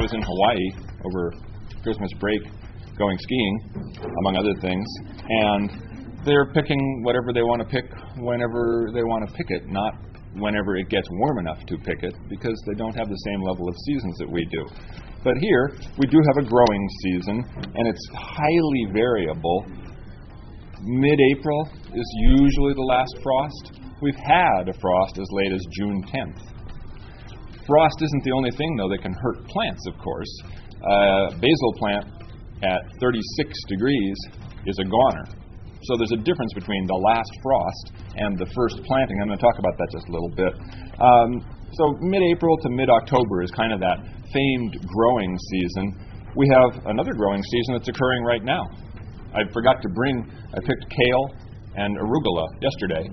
was in Hawaii over Christmas break going skiing, among other things, and they're picking whatever they want to pick whenever they want to pick it, not whenever it gets warm enough to pick it, because they don't have the same level of seasons that we do. But here, we do have a growing season, and it's highly variable. Mid-April is usually the last frost. We've had a frost as late as June 10th. Frost isn't the only thing, though, that can hurt plants, of course. Basil plant at 36 degrees is a goner. So there's a difference between the last frost and the first planting. I'm going to talk about that just a little bit. So mid-April to mid-October is kind of that famed growing season. We have another growing season that's occurring right now. I picked kale and arugula yesterday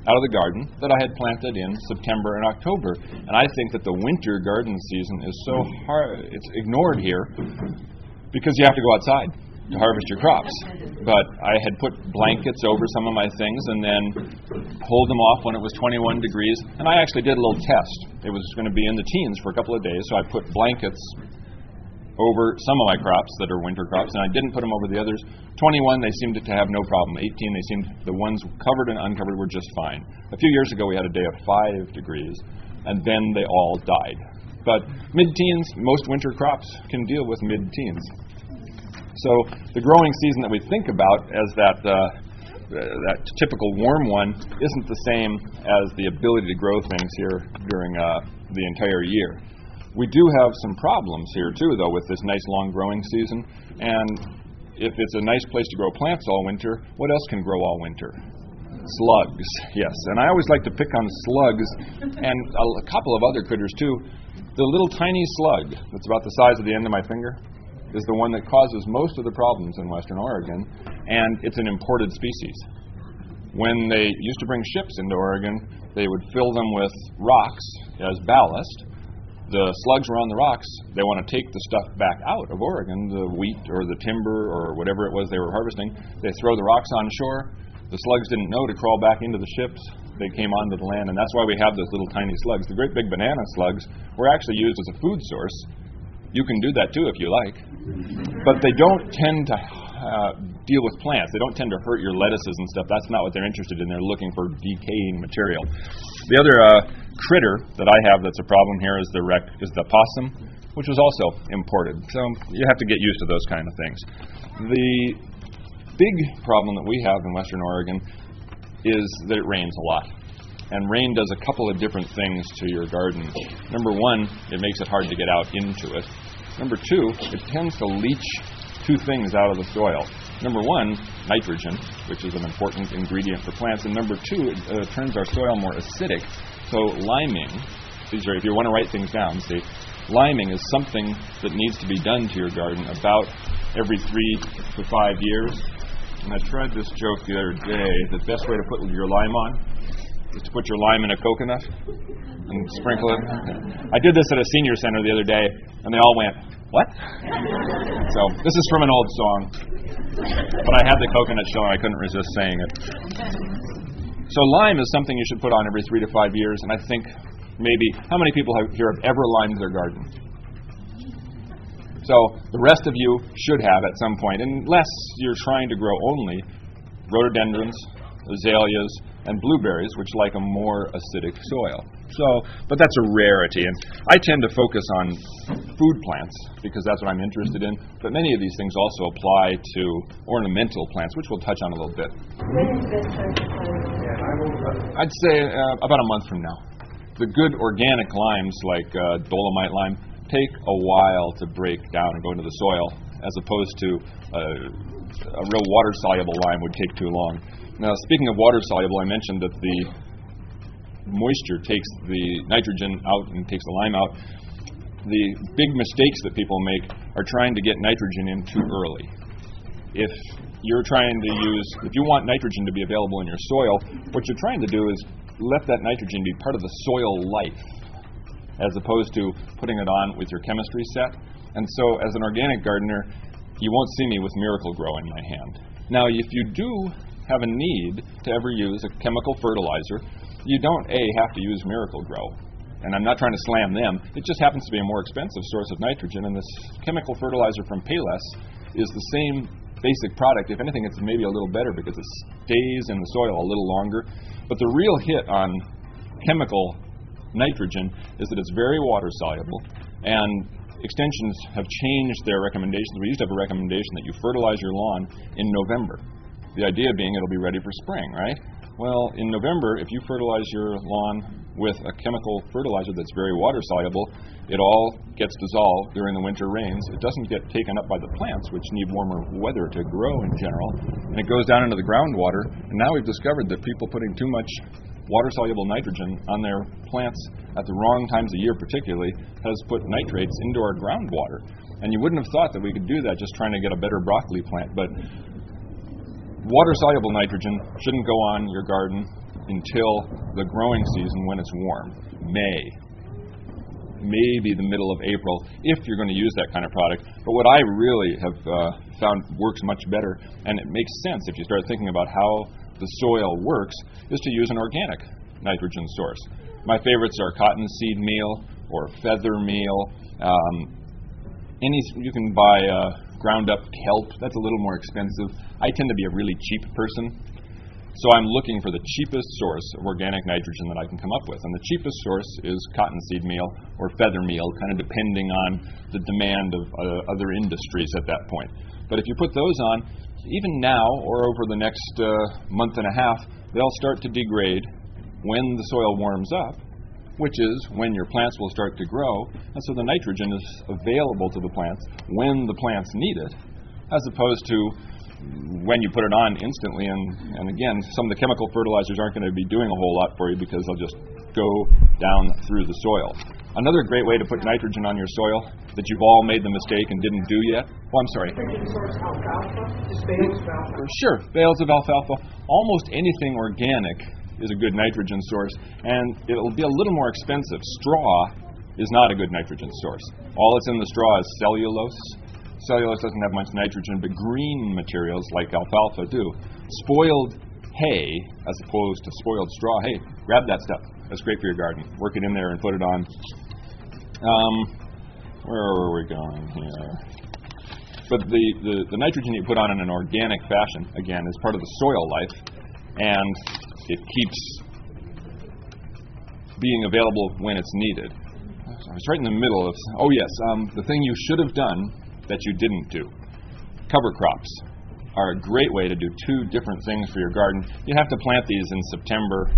out of the garden that I had planted in September and October. And I think that the winter garden season is so hard, it's ignored here because you have to go outside to harvest your crops. But I had put blankets over some of my things and then pulled them off when it was 21 degrees. And I actually did a little test. It was going to be in the teens for a couple of days, so I put blankets over some of my crops that are winter crops, and I didn't put them over the others. 21, they seemed to have no problem. 18, the ones covered and uncovered were just fine. A few years ago, we had a day of 5 degrees, and then they all died. But mid-teens, most winter crops can deal with mid-teens. So the growing season that we think about as that typical warm one isn't the same as the ability to grow things here during the entire year. We do have some problems here, too, though, with this nice long growing season. And if it's a nice place to grow plants all winter, what else can grow all winter? Slugs, yes. And I always like to pick on slugs and a couple of other critters, too. The little tiny slug that's about the size of the end of my finger is the one that causes most of the problems in Western Oregon, and it's an imported species. When they used to bring ships into Oregon, they would fill them with rocks as ballast. The slugs were on the rocks. They want to take the stuff back out of Oregon, the wheat or the timber or whatever it was they were harvesting. They throw the rocks on shore. The slugs didn't know to crawl back into the ships. They came onto the land, and that's why we have those little tiny slugs. The great big banana slugs were actually used as a food source. You can do that too if you like. But they don't tend to deal with plants. They don't tend to hurt your lettuces and stuff. That's not what they're interested in. They're looking for decaying material. The other critter that I have that's a problem here is the possum, which was also imported. So you have to get used to those kind of things. The big problem that we have in Western Oregon is that it rains a lot. And rain does a couple of different things to your garden. Number one, it makes it hard to get out into it. Number two, it tends to leach two things out of the soil. Number one, nitrogen, which is an important ingredient for plants. And number two, it turns our soil more acidic. So liming, if you want to write things down, see, liming is something that needs to be done to your garden about every 3 to 5 years. And I tried this joke the other day. The best way to put your lime on is to put your lime in a coconut and sprinkle it. I did this at a senior center the other day, and they all went, "What?" So this is from an old song, but I had the coconut showing. I couldn't resist saying it. So lime is something you should put on every 3 to 5 years, and I think maybe, how many people here have ever limed their garden? So the rest of you should have at some point, unless you're trying to grow only rhododendrons, azaleas, and blueberries, which like a more acidic soil. But that's a rarity, and I tend to focus on food plants because that's what I'm interested in, but many of these things also apply to ornamental plants, which we'll touch on a little bit. I'd say about a month from now. The good organic limes, like dolomite lime, take a while to break down and go into the soil, as opposed to a real water-soluble lime would take too long. Now, speaking of water-soluble, I mentioned that the moisture takes the nitrogen out and takes the lime out. The big mistakes that people make are trying to get nitrogen in too early. If you want nitrogen to be available in your soil, what you're trying to do is let that nitrogen be part of the soil life, as opposed to putting it on with your chemistry set. And so, as an organic gardener, you won't see me with Miracle-Gro in my hand. Now, if you do have a need to ever use a chemical fertilizer, you don't, have to use Miracle-Gro. and I'm not trying to slam them, it just happens to be a more expensive source of nitrogen, and this chemical fertilizer from Payless is the same basic product. If anything, it's maybe a little better because it stays in the soil a little longer. But the real hit on chemical nitrogen is that it's very water soluble, and extensions have changed their recommendations. We used to have a recommendation that you fertilize your lawn in November. The idea being it'll be ready for spring, right? Well, in November, if you fertilize your lawn with a chemical fertilizer that's very water soluble, it all gets dissolved during the winter rains. It doesn't get taken up by the plants, which need warmer weather to grow in general, and it goes down into the groundwater. And now we've discovered that people putting too much water-soluble nitrogen on their plants at the wrong times of year particularly has put nitrates into our groundwater. And you wouldn't have thought that we could do that just trying to get a better broccoli plant, but water-soluble nitrogen shouldn't go on your garden until the growing season when it's warm, May, maybe the middle of April, if you're going to use that kind of product. But what I really have found works much better, and it makes sense if you start thinking about how the soil works, is to use an organic nitrogen source. My favorites are cottonseed meal or feather meal. You can buy ground up kelp. That's a little more expensive. I tend to be a really cheap person, so I'm looking for the cheapest source of organic nitrogen that I can come up with. And the cheapest source is cottonseed meal or feather meal, kind of depending on the demand of other industries at that point. But if you put those on, even now or over the next month and a half, they'll start to degrade when the soil warms up, which is when your plants will start to grow, and so the nitrogen is available to the plants when the plants need it, as opposed to when you put it on instantly. And again, some of the chemical fertilizers aren't going to be doing a whole lot for you because they'll just go down through the soil. Another great way to put nitrogen on your soil that you've all made the mistake and didn't do yet. Oh, I'm sorry. Alfalfa? Just bales of alfalfa? Sure, bales of alfalfa. Almost anything organic is a good nitrogen source, and it'll be a little more expensive. Straw is not a good nitrogen source. All that's in the straw is cellulose. Cellulose doesn't have much nitrogen, but green materials like alfalfa do. Spoiled hay, as opposed to spoiled straw, hey, grab that stuff. That's great for your garden. Work it in there and put it on. Where are we going here? But the nitrogen you put on in an organic fashion, again, is part of the soil life, and it keeps being available when it's needed. So it's right in the middle of, the thing you should have done that you didn't do. Cover crops are a great way to do two different things for your garden. You have to plant these in September,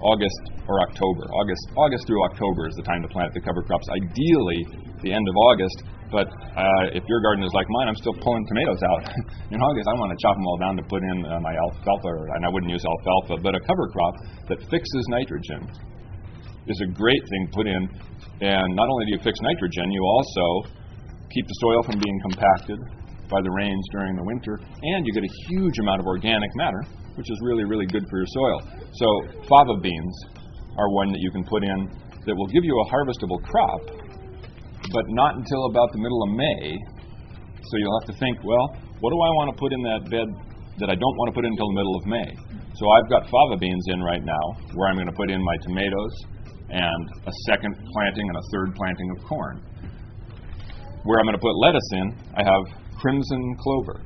August, or October. August through October is the time to plant the cover crops. Ideally, the end of August, but if your garden is like mine, I'm still pulling tomatoes out. In August, I want to chop them all down to put in my alfalfa, and I wouldn't use alfalfa, but a cover crop that fixes nitrogen is a great thing to put in. And not only do you fix nitrogen, you also keep the soil from being compacted by the rains during the winter, and you get a huge amount of organic matter, which is really, really good for your soil. So fava beans are one that you can put in that will give you a harvestable crop, but not until about the middle of May. So you'll have to think, well, what do I want to put in that bed that I don't want to put in until the middle of May? So I've got fava beans in right now, where I'm going to put in my tomatoes and a second planting and a third planting of corn. Where I'm going to put lettuce in, I have crimson clover.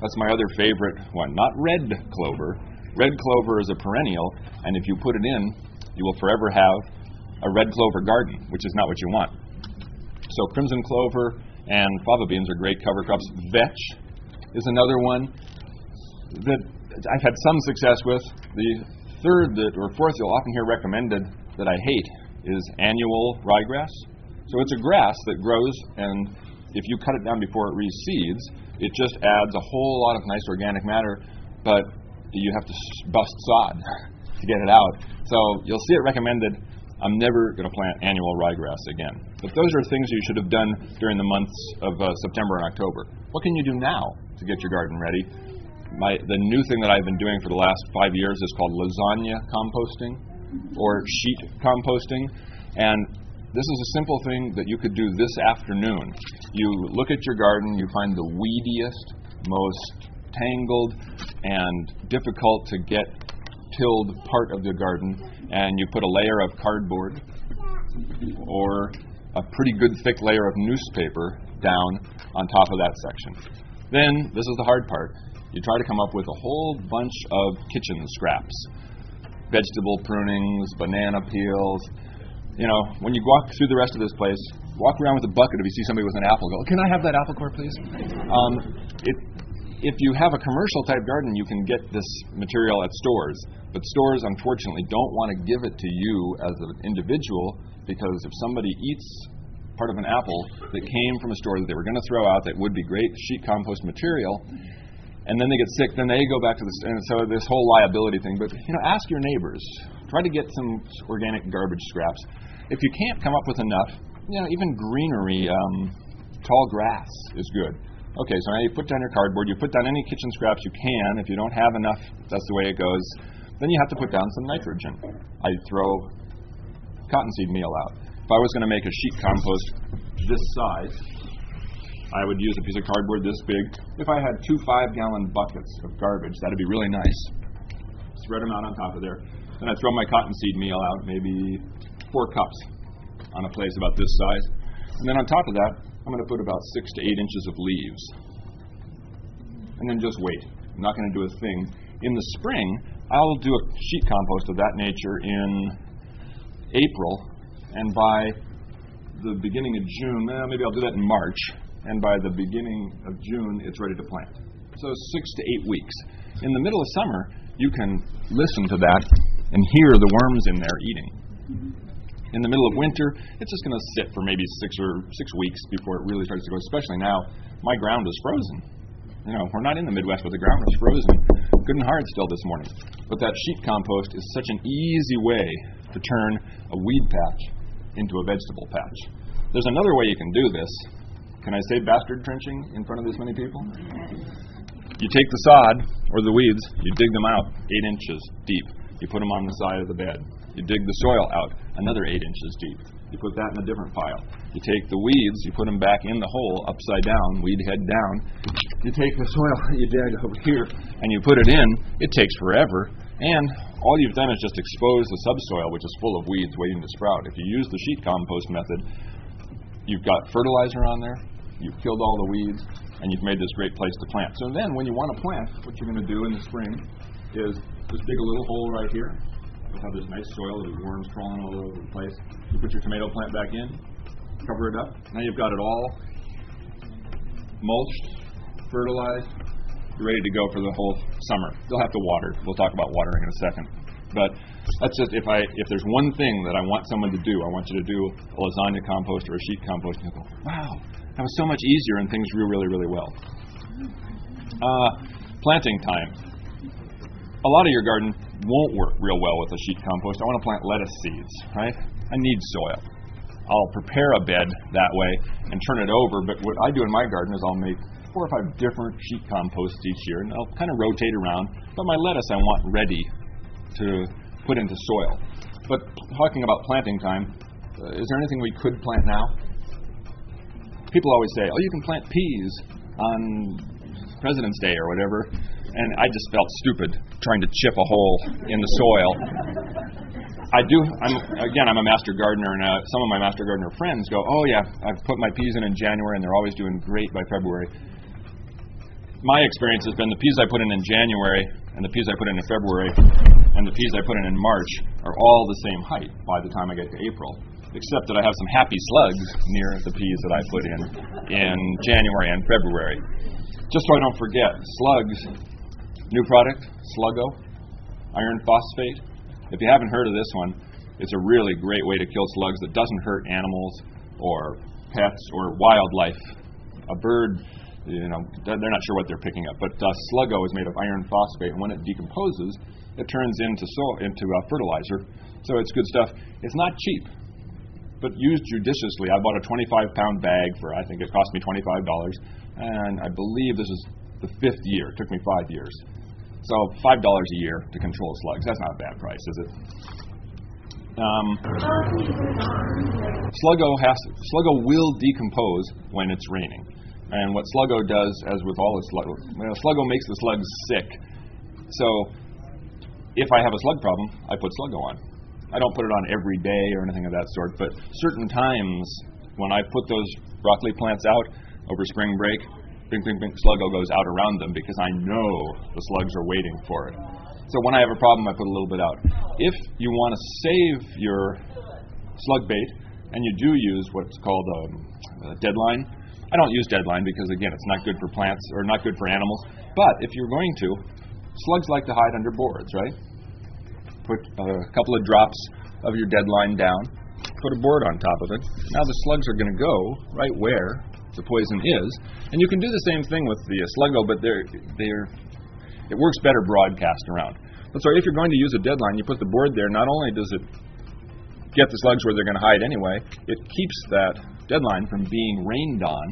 That's my other favorite one. Not red clover. Red clover is a perennial, and if you put it in, you will forever have a red clover garden, which is not what you want. So crimson clover and fava beans are great cover crops. Vetch is another one that I've had some success with. The third or fourth you'll often hear recommended that I hate is annual ryegrass. So it's a grass that grows, and if you cut it down before it reseeds, it just adds a whole lot of nice organic matter, but you have to bust sod to get it out. So you'll see it recommended. I'm never going to plant annual ryegrass again. But those are things you should have done during the months of September and October. What can you do now to get your garden ready? The new thing that I've been doing for the last 5 years is called lasagna composting or sheet composting. And this is a simple thing that you could do this afternoon. You look at your garden, you find the weediest, most tangled, and difficult to get tilled part of the garden, and you put a layer of cardboard or a pretty good thick layer of newspaper down on top of that section. Then, this is the hard part, you try to come up with a whole bunch of kitchen scraps. Vegetable prunings, banana peels. You know, when you walk through the rest of this place, walk around with a bucket if you see somebody with an apple. Go, can I have that apple core, please? If you have a commercial type garden, you can get this material at stores. But stores, unfortunately, don't want to give it to you as an individual, because if somebody eats part of an apple that came from a store that they were going to throw out that would be great sheet compost material, and then they get sick, then they go back to this, and so this whole liability thing. But, you know, ask your neighbors. Try to get some organic garbage scraps. If you can't come up with enough, you know, even greenery, tall grass is good. Okay, so now you put down your cardboard, you put down any kitchen scraps you can. If you don't have enough, that's the way it goes. Then you have to put down some nitrogen. I throw cottonseed meal out. If I was going to make a sheet compost this size, I would use a piece of cardboard this big. If I had 2 5-gallon buckets of garbage, that'd be really nice. Spread them out on top of there. Then I throw my cottonseed meal out, maybe 4 cups on a place about this size. And then on top of that, I'm going to put about 6 to 8 inches of leaves. And then just wait. I'm not going to do a thing. In the spring, I'll do a sheet compost of that nature in April. And by the beginning of June, maybe I'll do that in March. And by the beginning of June, it's ready to plant. So 6 to 8 weeks. In the middle of summer, you can listen to that and hear the worms in there eating. In the middle of winter, it's just going to sit for maybe 6 weeks before it really starts to go, especially now, my ground is frozen. You know, we're not in the Midwest, but the ground is frozen. Good and hard still this morning. But that sheet compost is such an easy way to turn a weed patch into a vegetable patch. There's another way you can do this. Can I say bastard trenching in front of this many people? You take the sod, or the weeds, you dig them out 8 inches deep. You put them on the side of the bed. You dig the soil out another 8 inches deep. You put that in a different pile. You take the weeds, you put them back in the hole, upside down, weed head down. You take the soil that you dug over here, and you put it in. It takes forever. And all you've done is just expose the subsoil, which is full of weeds waiting to sprout. If you use the sheet compost method, you've got fertilizer on there. You've killed all the weeds, and you've made this great place to plant. So then, when you want to plant, what you're going to do in the spring is just dig a little hole right here. You'll have this nice soil with worms crawling all over the place. You put your tomato plant back in, cover it up. Now you've got it all mulched, fertilized. You're ready to go for the whole summer. You'll have to water. We'll talk about watering in a second. But that's just, if there's one thing that I want someone to do, I want you to do a lasagna compost or a sheet compost, and you'll go, wow, that was so much easier, and things grew really, really well. Planting time. A lot of your garden won't work real well with a sheet compost. I want to plant lettuce seeds, right? I need soil. I'll prepare a bed that way and turn it over, but what I do in my garden is I'll make 4 or 5 different sheet composts each year, and I'll kind of rotate around. But my lettuce I want ready to put into soil. But talking about planting time, is there anything we could plant now? People always say, oh, you can plant peas on President's Day or whatever, and I just felt stupid trying to chip a hole in the soil. I'm a master gardener, and some of my master gardener friends go, oh yeah, I've put my peas in January, and they're always doing great by February. My experience has been the peas I put in January and the peas I put in February and the peas I put in March are all the same height by the time I get to April, except that I have some happy slugs near the peas that I put in January and February. Just so I don't forget, slugs, new product, Sluggo, iron phosphate. If you haven't heard of this one, it's a really great way to kill slugs that doesn't hurt animals or pets or wildlife. A bird, they're not sure what they're picking up, but Sluggo is made of iron phosphate, and when it decomposes, it turns into fertilizer. So it's good stuff. It's not cheap, but used judiciously. I bought a 25-pound bag for, I think it cost me $25, and I believe this is the 5th year. It took me 5 years. So $5 a year to control slugs. That's not a bad price, is it? Sluggo will decompose when it's raining. And what Sluggo does, as with all its slugs, Sluggo makes the slugs sick. So if I have a slug problem, I put Sluggo on. I don't put it on every day or anything of that sort, but certain times when I put those broccoli plants out over spring break, bing, bing, bing, sluggo goes out around them because I know the slugs are waiting for it. So when I have a problem, I put a little bit out. If you want to save your slug bait, and you do use what's called a deadline, I don't use deadline because, again, it's not good for plants or not good for animals. But if you're going to, slugs like to hide under boards, right? Put a couple of drops of your deadline down, put a board on top of it. Now the slugs are going to go right where the poison is. And you can do the same thing with the sluggo, but it works better broadcast around. But so if you're going to use a deadline, you put the board there. Not only does it get the slugs where they're going to hide anyway, it keeps that deadline from being rained on,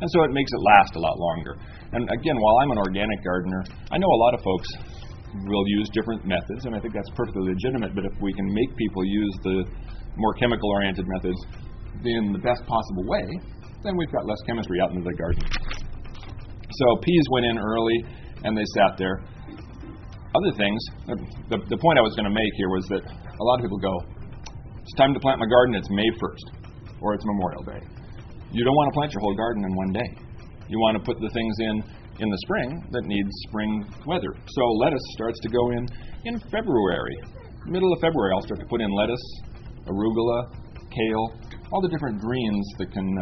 and so it makes it last a lot longer. And again, while I'm an organic gardener, I know a lot of folks will use different methods, and I think that's perfectly legitimate, but if we can make people use the more chemical-oriented methods in the best possible way, then we've got less chemistry out into the garden. So peas went in early, and they sat there. Other things, the point I was going to make here was that a lot of people go, it's time to plant my garden, it's May 1st, or it's Memorial Day. You don't want to plant your whole garden in one day. You want to put the things in the spring that need spring weather. So lettuce starts to go in February. Middle of February, I'll start to put in lettuce, arugula, kale, all the different greens that can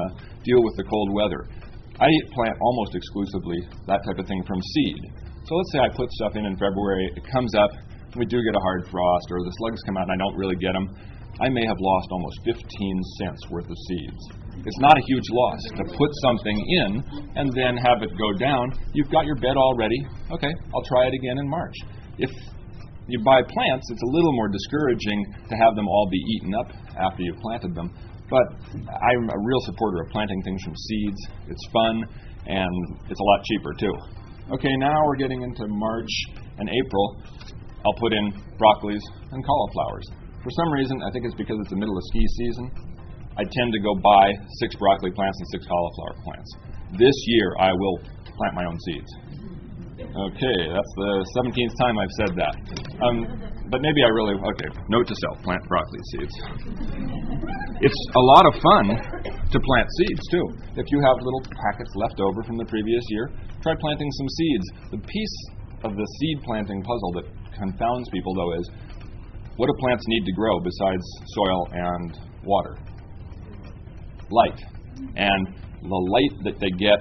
deal with the cold weather. I plant almost exclusively that type of thing from seed. So let's say I put stuff in February, it comes up, we do get a hard frost, or the slugs come out and I don't really get them. I may have lost almost 15 cents worth of seeds. It's not a huge loss to put something in and then have it go down. You've got your bed all ready. Okay, I'll try it again in March. If you buy plants, it's a little more discouraging to have them all be eaten up after you've planted them. But I'm a real supporter of planting things from seeds. It's fun, and it's a lot cheaper, too. Okay, now we're getting into March and April. I'll put in broccolis and cauliflowers. For some reason, I think it's because it's the middle of ski season, I tend to go buy 6 broccoli plants and 6 cauliflower plants. This year, I will plant my own seeds. Okay, that's the 17th time I've said that. But maybe I really, note to self, plant broccoli seeds. It's a lot of fun to plant seeds, too. If you have little packets left over from the previous year, try planting some seeds. The piece of the seed planting puzzle that confounds people, though, is what do plants need to grow besides soil and water? Light. And the light that they get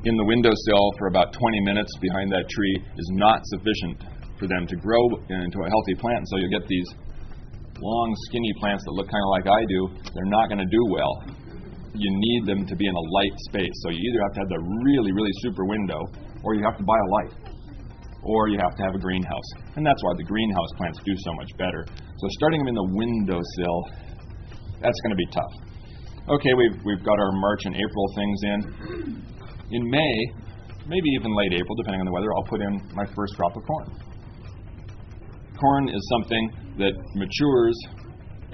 in the windowsill for about 20 minutes behind that tree is not sufficient for them to grow into a healthy plant. And so you get these long, skinny plants that look kind of like I do. They're not going to do well. You need them to be in a light space. So you either have to have the really, really super window, or you have to buy a light, or you have to have a greenhouse. And that's why the greenhouse plants do so much better. So starting them in the windowsill, that's going to be tough. Okay, we've got our March and April things in. In May, maybe even late April, depending on the weather, I'll put in my first crop of corn. Corn is something that matures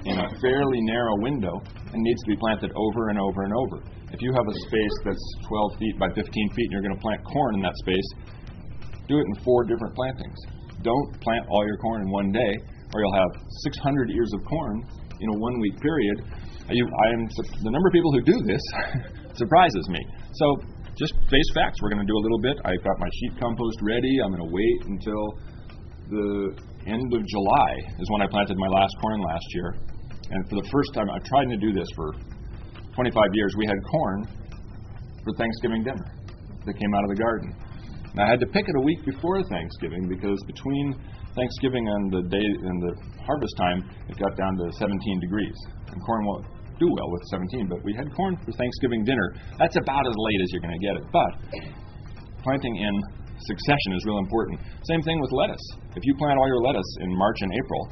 in a fairly narrow window and needs to be planted over and over and over. If you have a space that's 12 feet by 15 feet and you're going to plant corn in that space, do it in 4 different plantings. Don't plant all your corn in one day, or you'll have 600 ears of corn in a 1-week period. The number of people who do this surprises me. So just face facts. We're going to do a little bit. I've got my sheet compost ready. I'm going to wait until the end of July is when I planted my last corn last year. And for the first time, I've tried to do this for 25 years. We had corn for Thanksgiving dinner that came out of the garden. And I had to pick it a week before Thanksgiving because between Thanksgiving and the day and the harvest time, it got down to 17 degrees. And corn won't do well with 17, but we had corn for Thanksgiving dinner. That's about as late as you're going to get it. But planting in succession is real important. Same thing with lettuce. If you plant all your lettuce in March and April,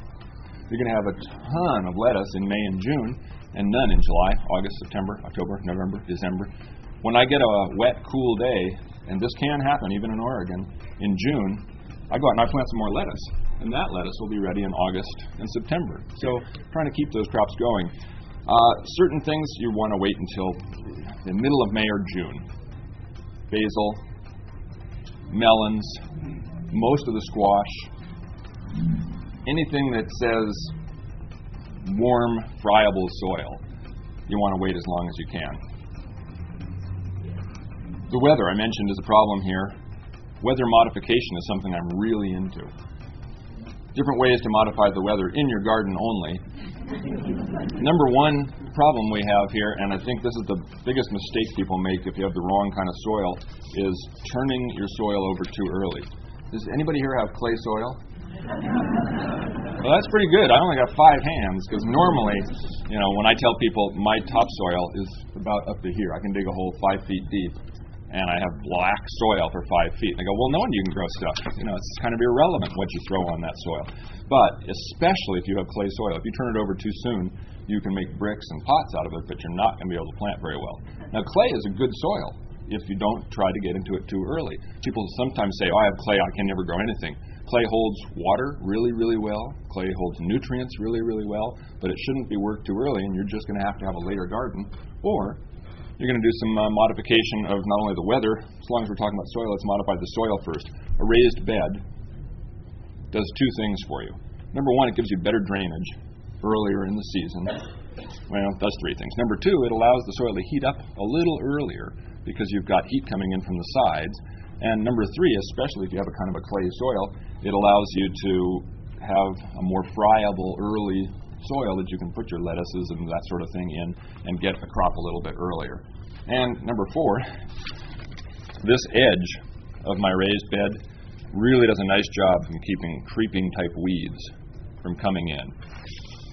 you're going to have a ton of lettuce in May and June, and none in July, August, September, October, November, December. When I get a wet, cool day, and this can happen even in Oregon, in June, I go out and I plant some more lettuce. And that lettuce will be ready in August and September. So trying to keep those crops going. Certain things you want to wait until the middle of May or June. Basil, melons, most of the squash, anything that says warm, friable soil, you want to wait as long as you can. The weather I mentioned is a problem here. Weather modification is something I'm really into. Different ways to modify the weather in your garden only. Number one problem we have here, and I think this is the biggest mistake people make if you have the wrong kind of soil, is turning your soil over too early. Does anybody here have clay soil? Well, that's pretty good. I only got 5 hands, because normally, when I tell people my topsoil is about up to here, I can dig a hole 5 feet deep, and I have black soil for 5 feet. And they go, well, no wonder you can grow stuff. It's kind of irrelevant what you throw on that soil. But especially if you have clay soil, if you turn it over too soon, you can make bricks and pots out of it, but you're not going to be able to plant very well. Now, clay is a good soil if you don't try to get into it too early. People sometimes say, I have clay, I can never grow anything. Clay holds water really, really well. Clay holds nutrients really, really well, but it shouldn't be worked too early, and you're just going to have a later garden. Or you're going to do some modification of not only the weather. As long as we're talking about soil, let's modify the soil first. A raised bed does 2 things for you. Number one, it gives you better drainage earlier in the season. Well, it does 3 things. Number 2, it allows the soil to heat up a little earlier because you've got heat coming in from the sides. And number 3, especially if you have a kind of a clay soil, it allows you to have a more friable early soil that you can put your lettuces and that sort of thing in and get a crop a little bit earlier. And number 4, this edge of my raised bed really does a nice job from keeping creeping type weeds from coming in.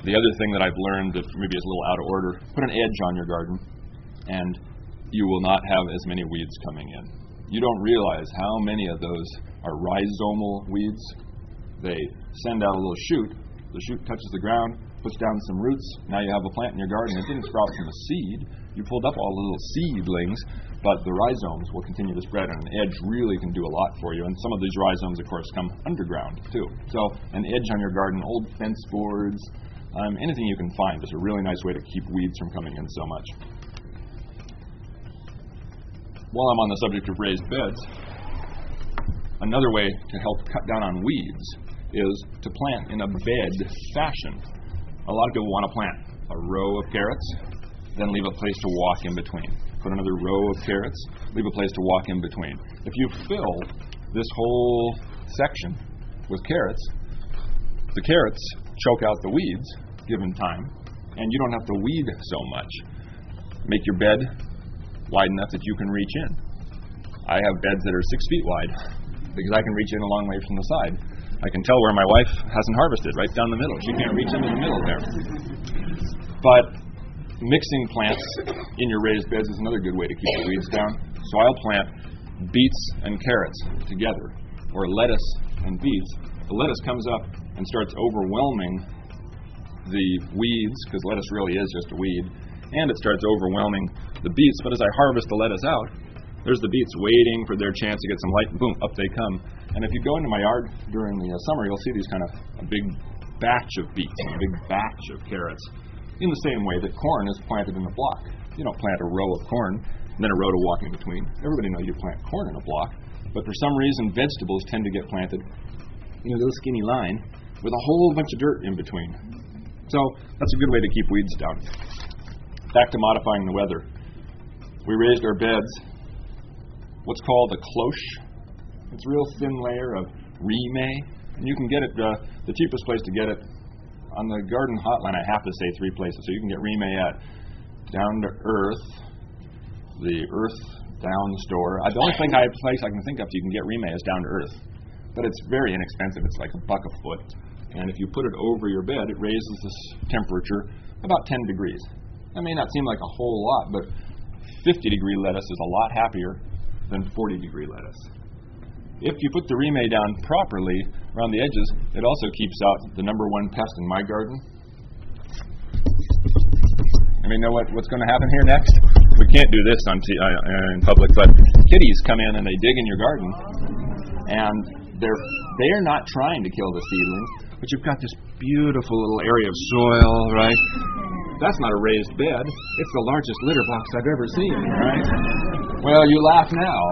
The other thing that I've learned that maybe is a little out of order, put an edge on your garden and you will not have as many weeds coming in. You don't realize how many of those are rhizomal weeds. They send out a little shoot. The shoot touches the ground, puts down some roots. Now you have a plant in your garden. It didn't sprout from a seed. You pulled up all the little seedlings, but the rhizomes will continue to spread, and an edge really can do a lot for you. And some of these rhizomes, of course, come underground, too. So an edge on your garden, old fence boards, anything you can find is a really nice way to keep weeds from coming in so much. While I'm on the subject of raised beds, another way to help cut down on weeds is to plant in a bed fashion. A lot of people want to plant a row of carrots, then leave a place to walk in between. Put another row of carrots, leave a place to walk in between. If you fill this whole section with carrots, the carrots choke out the weeds given time, and you don't have to weed so much. Make your bed wide enough that you can reach in. I have beds that are 6 feet wide because I can reach in a long way from the side. I can tell where my wife hasn't harvested, right down the middle. She can't reach into the middle there. But mixing plants in your raised beds is another good way to keep the weeds down. So I'll plant beets and carrots together, or lettuce and beets. The lettuce comes up and starts overwhelming the weeds, because lettuce really is just a weed, and it starts overwhelming the beets. But as I harvest the lettuce out, there's the beets waiting for their chance to get some light, and boom, up they come. And if you go into my yard during the summer, you'll see these kind of a big batch of beets and a big batch of carrots, in the same way that corn is planted in a block. You don't plant a row of corn and then a row to walk in between. Everybody knows you plant corn in a block, but for some reason vegetables tend to get planted in a little skinny line with a whole bunch of dirt in between. So that's a good way to keep weeds down. Back to modifying the weather. We raised our beds what's called a cloche. It's a real thin layer of remay, and you can get it, the cheapest place to get it, on the garden hotline I have to say 3 places. So you can get remay at Down to Earth, the Earth Down store. The only place I can think of you can get remay is Down to Earth. But it's very inexpensive. It's like $1 a foot. And if you put it over your bed, it raises the temperature about 10 degrees. That may not seem like a whole lot, but 50-degree lettuce is a lot happier than 40-degree lettuce. If you put the remay down properly around the edges, it also keeps out the number 1 pest in my garden. Know what's going to happen here next? We can't do this in public, but kitties come in and they dig in your garden, and they're not trying to kill the seedlings, but you've got this beautiful little area of soil, right? That's not a raised bed. It's the largest litter box I've ever seen, right? Well, you laugh now.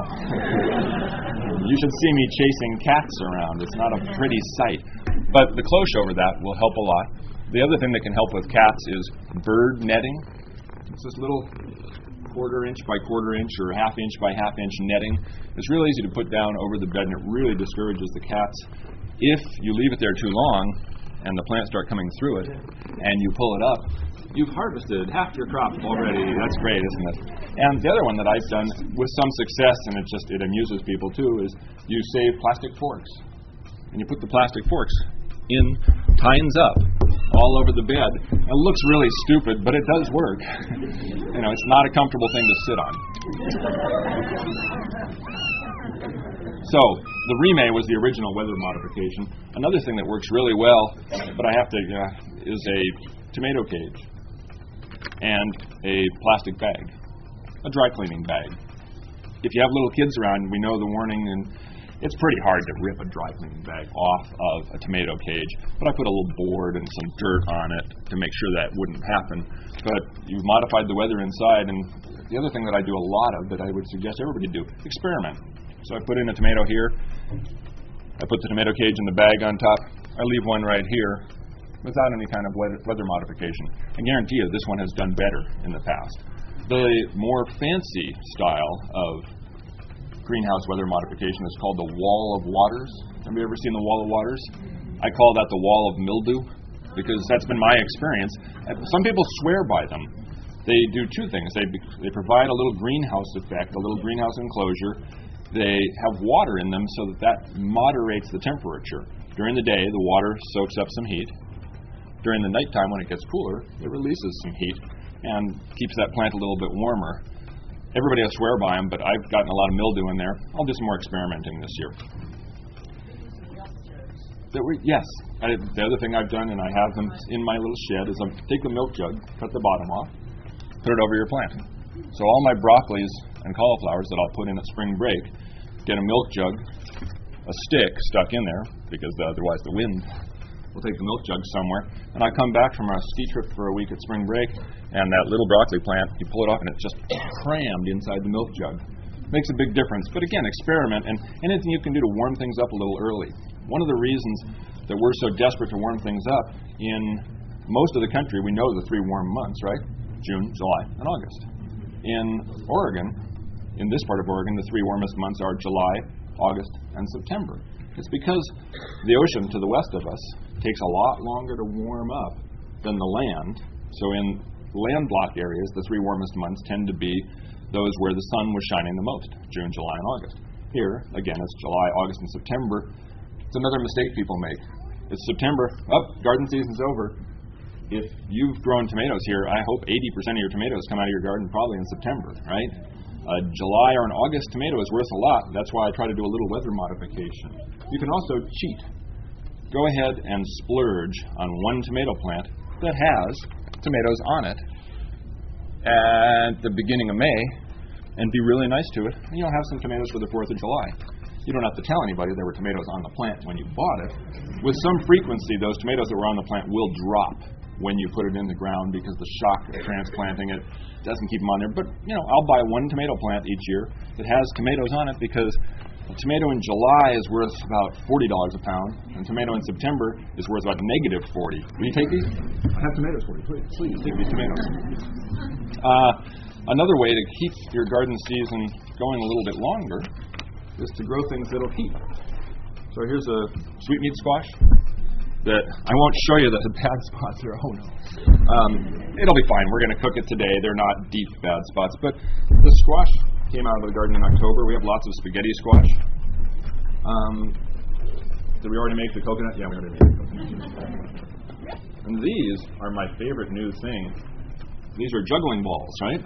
You should see me chasing cats around. It's not a pretty sight. But the cloche over that will help a lot. The other thing that can help with cats is bird netting. It's this little quarter-inch by quarter-inch or half-inch by half-inch netting. It's real easy to put down over the bed, and it really discourages the cats. If you leave it there too long and the plants start coming through it and you pull it up, you've harvested half your crop already. That's great, isn't it? And the other one that I've done with some success, and it amuses people too, is you save plastic forks. And you put the plastic forks in tines up all over the bed. It looks really stupid, but it does work. It's not a comfortable thing to sit on. So, the Rime was the original weather modification. Another thing that works really well, but I have to, is a tomato cage and a plastic bag, a dry cleaning bag. If you have little kids around, we know the warning, and it's pretty hard to rip a dry cleaning bag off of a tomato cage, but I put a little board and some dirt on it to make sure that wouldn't happen. But you've modified the weather inside, and the other thing that I do a lot of that I would suggest everybody do, experiment. So I put in a tomato here, I put the tomato cage in the bag on top, I leave one right here without any kind of weather modification. I guarantee you this one has done better in the past. The more fancy style of greenhouse weather modification is called the wall of waters. Have you ever seen the wall of waters? I call that the wall of mildew because that's been my experience. Some people swear by them. They do two things. They provide a little greenhouse effect, a little greenhouse enclosure. They have water in them so that moderates the temperature. During the day, the water soaks up some heat. During the nighttime, when it gets cooler, it releases some heat and keeps that plant a little bit warmer. Everybody will swear by them, but I've gotten a lot of mildew in there. I'll do some more experimenting this year. Yes. The other thing I've done, and I have them in my little shed, is I take the milk jug, cut the bottom off, put it over your plant. So all my broccolis and cauliflowers that I'll put in at spring break, get a milk jug, a stick stuck in there, because otherwise the wind will take the milk jug somewhere, and I come back from a ski trip for a week at spring break, and that little broccoli plant, you pull it off and it's just crammed inside the milk jug. Makes a big difference. But again, experiment, and anything you can do to warm things up a little early. One of the reasons that we're so desperate to warm things up, in most of the country, we know the three warm months, right? June, July, and August. In Oregon, in this part of Oregon, the three warmest months are July, August, and September. It's because the ocean to the west of us takes a lot longer to warm up than the land. So in landlocked areas, the three warmest months tend to be those where the sun was shining the most, June, July, and August. Here, again, it's July, August, and September. It's another mistake people make. It's September, garden season's over. If you've grown tomatoes here, I hope 80% of your tomatoes come out of your garden probably in September, right? A July or an August tomato is worth a lot. That's why I try to do a little weather modification. You can also cheat. Go ahead and splurge on one tomato plant that has tomatoes on it at the beginning of May and be really nice to it. And you'll have some tomatoes for the 4th of July. You don't have to tell anybody there were tomatoes on the plant when you bought it. With some frequency, those tomatoes that were on the plant will drop when you put it in the ground because the shock of transplanting it doesn't keep them on there. But, I'll buy one tomato plant each year that has tomatoes on it because a tomato in July is worth about $40 a pound, and a tomato in September is worth about -40. Will you take these? I have tomatoes for you. Please take these tomatoes. Another way to keep your garden season going a little bit longer is to grow things that'll keep. So here's a sweetmeat squash that I won't show you the bad spots there. Oh, no. It'll be fine. We're going to cook it today. They're not deep bad spots. But the squash came out of the garden in October. We have lots of spaghetti squash. Did we already make the coconut? Yeah, we already made the coconut. And these are my favorite new thing. These are juggling balls, right?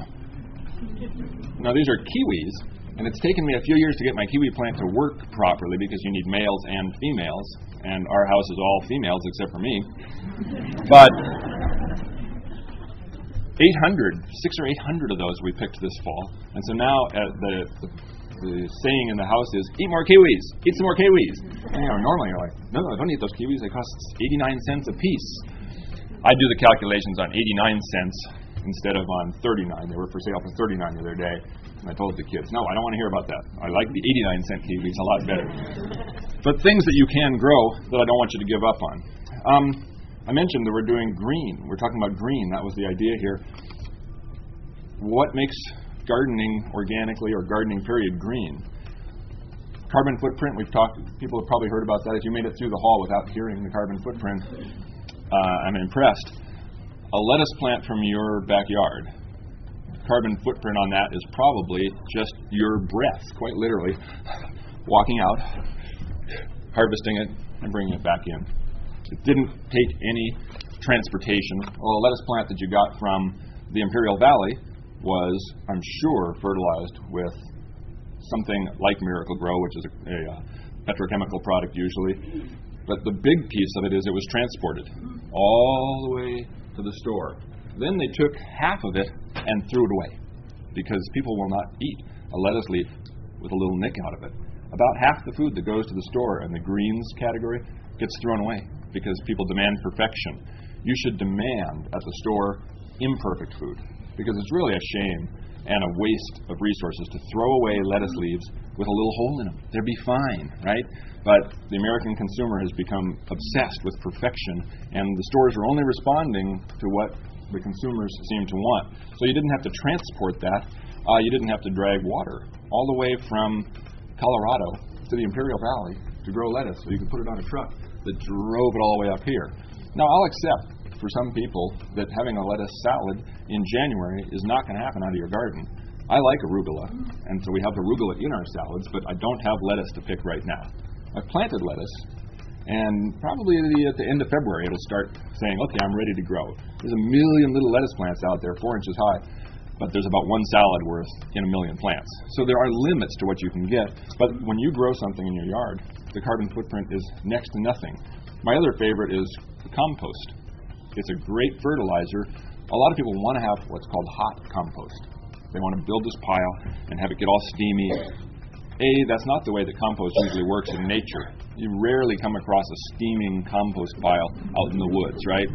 Now, these are kiwis. And it's taken me a few years to get my kiwi plant to work properly because you need males and females. And our house is all females except for me. But 600 or 800 of those we picked this fall. And so now the saying in the house is, eat more kiwis, eat some more kiwis. And normally you're like, no, don't eat those kiwis. They cost 89 cents a piece. I do the calculations on 89 cents instead of on 39. They were for sale for 39 the other day. And I told the kids, no, I don't want to hear about that. I like the 89-cent kiwis a lot better. But things that you can grow that I don't want you to give up on. I mentioned that we're doing green. We're talking about green. That was the idea here. What makes gardening organically or gardening period green? Carbon footprint, people have probably heard about that. If you made it through the hall without hearing the carbon footprint, I'm impressed. A lettuce plant from your backyard, carbon footprint on that is probably just your breath, quite literally, walking out, harvesting it, and bringing it back in. It didn't take any transportation. Well, a lettuce plant that you got from the Imperial Valley was, I'm sure, fertilized with something like Miracle-Gro, which is a petrochemical product usually. But the big piece of it is it was transported all the way to the store. Then they took half of it and threw it away because people will not eat a lettuce leaf with a little nick out of it. About half the food that goes to the store in the greens category gets thrown away because people demand perfection. You should demand at the store imperfect food because it's really a shame and a waste of resources to throw away lettuce leaves with a little hole in them. They'd be fine, right? But the American consumer has become obsessed with perfection, and the stores are only responding to what the consumers seem to want. So you didn't have to transport that. You didn't have to drag water all the way from Colorado to the Imperial Valley to grow lettuce, so you could put it on a truck that drove it all the way up here. Now, I'll accept for some people that having a lettuce salad in January is not going to happen out of your garden. I like arugula, and so we have arugula in our salads, but I don't have lettuce to pick right now. I've planted lettuce, and probably at the end of February it'll start saying, okay, I'm ready to grow. There's a million little lettuce plants out there, 4 inches high, but there's about one salad worth in a million plants. So there are limits to what you can get, but when you grow something in your yard, the carbon footprint is next to nothing. My other favorite is compost. It's a great fertilizer. A lot of people want to have what's called hot compost. They want to build this pile and have it get all steamy. That's not the way that compost usually works in nature. You rarely come across a steaming compost pile out in the woods, right?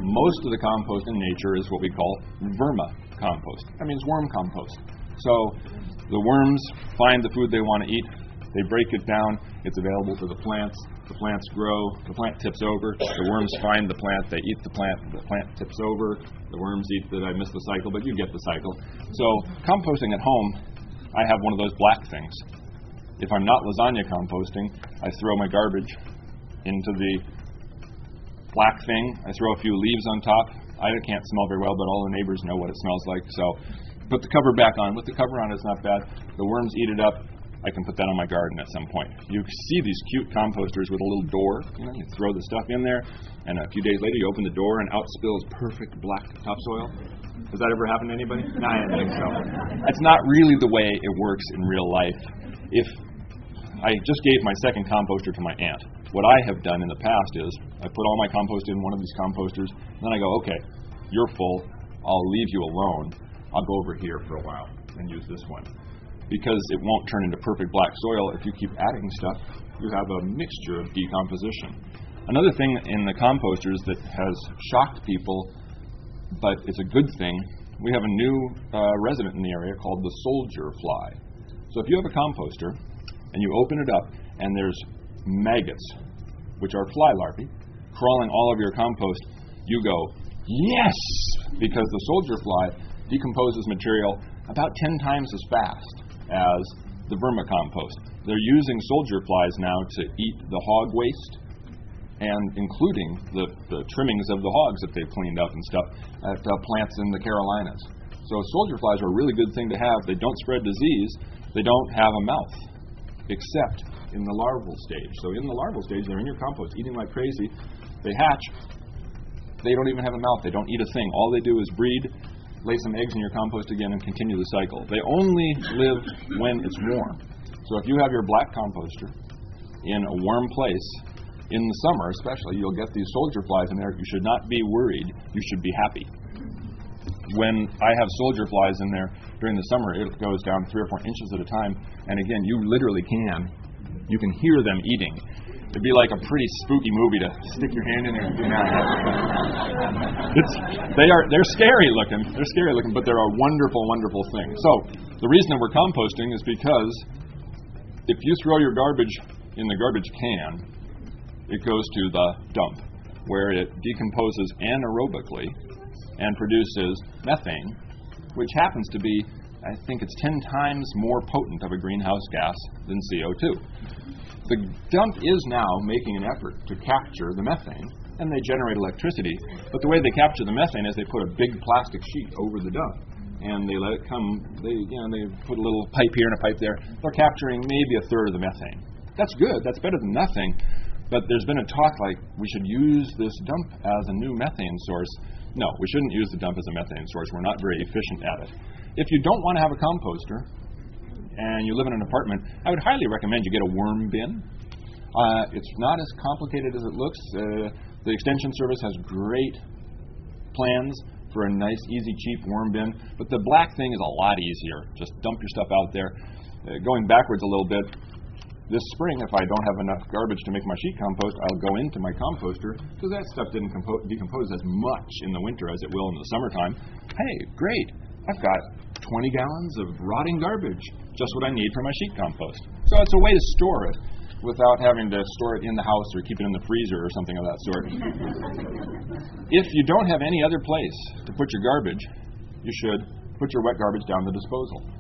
Most of the compost in nature is what we call vermicompost. That means worm compost. So the worms find the food they want to eat. They break it down. It's available to the plants. The plants grow. The plant tips over. The worms find the plant. They eat the plant. The plant tips over. The worms eat it. I missed the cycle, but you get the cycle. So composting at home, I have one of those black things. If I'm not lasagna composting, I throw my garbage into the black thing. I throw a few leaves on top. I can't smell very well, but all the neighbors know what it smells like. So put the cover back on. With the cover on, it's not bad. The worms eat it up. I can put that on my garden at some point. You see these cute composters with a little door. You throw the stuff in there, and a few days later you open the door and out spills perfect black topsoil. Has that ever happened to anybody? No, I don't think so. That's not really the way it works in real life. If I just gave my second composter to my aunt. What I have done in the past is I put all my compost in one of these composters, and then I go, okay, you're full. I'll leave you alone. I'll go over here for a while and use this one. Because it won't turn into perfect black soil. If you keep adding stuff, you have a mixture of decomposition. Another thing in the composters that has shocked people, but it's a good thing, we have a new resident in the area called the soldier fly. So if you have a composter and you open it up and there's maggots, which are fly larvae, crawling all over your compost, you go, yes! Because the soldier fly decomposes material about 10 times as fast as the vermicompost. They're using soldier flies now to eat the hog waste, and including the trimmings of the hogs that they've cleaned up and stuff at plants in the Carolinas. So soldier flies are a really good thing to have. They don't spread disease. They don't have a mouth, except in the larval stage. So in the larval stage, they're in your compost eating like crazy. They hatch. They don't even have a mouth. They don't eat a thing. All they do is breed, lay some eggs in your compost again, and continue the cycle. They only live when it's warm. So if you have your black composter in a warm place, in the summer especially, you'll get these soldier flies in there. You should not be worried. You should be happy. When I have soldier flies in there during the summer, it goes down 3 or 4 inches at a time. And again, you literally can. You can hear them eating. It'd be like a pretty spooky movie to stick your hand in there and do that. They're scary looking. They're scary looking, but they're a wonderful, wonderful thing. So the reason that we're composting is because if you throw your garbage in the garbage can, it goes to the dump. where it decomposes anaerobically and produces methane, which happens to be, I think it's 10 times more potent of a greenhouse gas than CO2. The dump is now making an effort to capture the methane, and they generate electricity. But the way they capture the methane is they put a big plastic sheet over the dump, and they let it come. They put a little pipe here and a pipe there. They're capturing maybe a third of the methane. That's good. That's better than nothing. But there's been a talk like we should use this dump as a new methane source. No, we shouldn't use the dump as a methane source. We're not very efficient at it. If you don't want to have a composter and you live in an apartment, I would highly recommend you get a worm bin. It's not as complicated as it looks. The Extension Service has great plans for a nice, easy, cheap worm bin. But the black thing is a lot easier. Just dump your stuff out there. Going backwards a little bit, this spring, if I don't have enough garbage to make my sheet compost, I'll go into my composter, because that stuff didn't decompose as much in the winter as it will in the summertime. Hey, great. I've got 20 gallons of rotting garbage, just what I need for my sheet compost. So it's a way to store it without having to store it in the house or keep it in the freezer or something of that sort. If you don't have any other place to put your garbage, you should put your wet garbage down the disposal.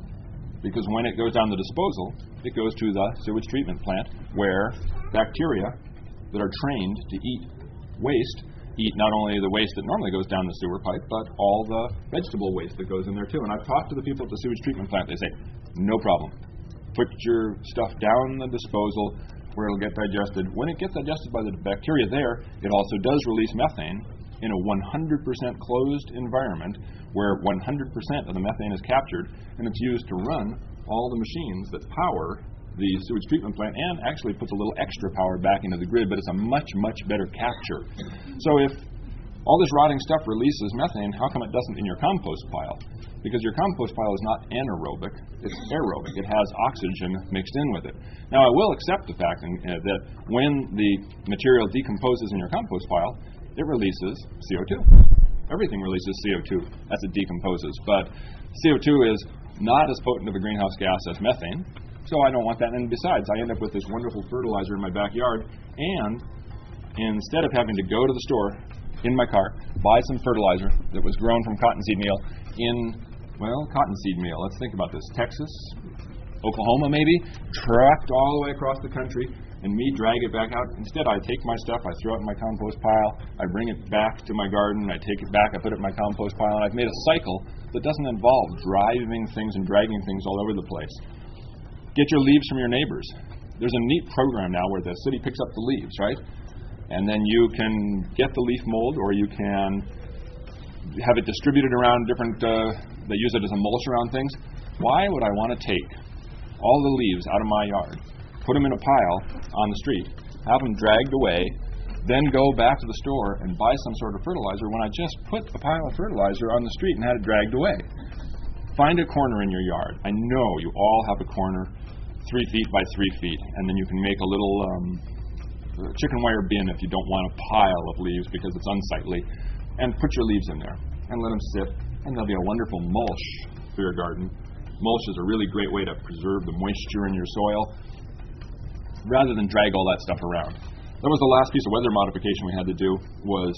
Because when it goes down the disposal, it goes to the sewage treatment plant, where bacteria that are trained to eat waste eat not only the waste that normally goes down the sewer pipe, but all the vegetable waste that goes in there too. And I've talked to the people at the sewage treatment plant. They say, no problem. Put your stuff down the disposal where it'll get digested. When it gets digested by the bacteria there, it also does release methane in a 100% closed environment where 100% of the methane is captured, and it's used to run all the machines that power the sewage treatment plant, and actually puts a little extra power back into the grid, but it's a much, much better capture. So if all this rotting stuff releases methane, how come it doesn't in your compost pile? Because your compost pile is not anaerobic, it's aerobic. It has oxygen mixed in with it. Now, I will accept the fact that when the material decomposes in your compost pile, it releases CO2. Everything releases CO2 as it decomposes, but CO2 is not as potent of a greenhouse gas as methane, so I don't want that. And besides, I end up with this wonderful fertilizer in my backyard, and instead of having to go to the store in my car, buy some fertilizer that was grown from cottonseed meal cottonseed meal. Let's think about this. Texas, Oklahoma maybe, trucked all the way across the country, and me drag it back out. Instead, I take my stuff, I throw it in my compost pile, I bring it back to my garden, I take it back, I put it in my compost pile, and I've made a cycle that doesn't involve driving things and dragging things all over the place. Get your leaves from your neighbors. There's a neat program now where the city picks up the leaves, right? And then you can get the leaf mold, or you can have it distributed around different, they use it as a mulch around things. Why would I want to take all the leaves out of my yard, put them in a pile on the street, have them dragged away, then go back to the store and buy some sort of fertilizer when I just put a pile of fertilizer on the street and had it dragged away? Find a corner in your yard. I know you all have a corner 3 feet by 3 feet, and then you can make a little chicken wire bin if you don't want a pile of leaves because it's unsightly, and put your leaves in there and let them sit, and they'll be a wonderful mulch for your garden. Mulch is a really great way to preserve the moisture in your soil rather than drag all that stuff around. That was the last piece of weather modification we had to do. Was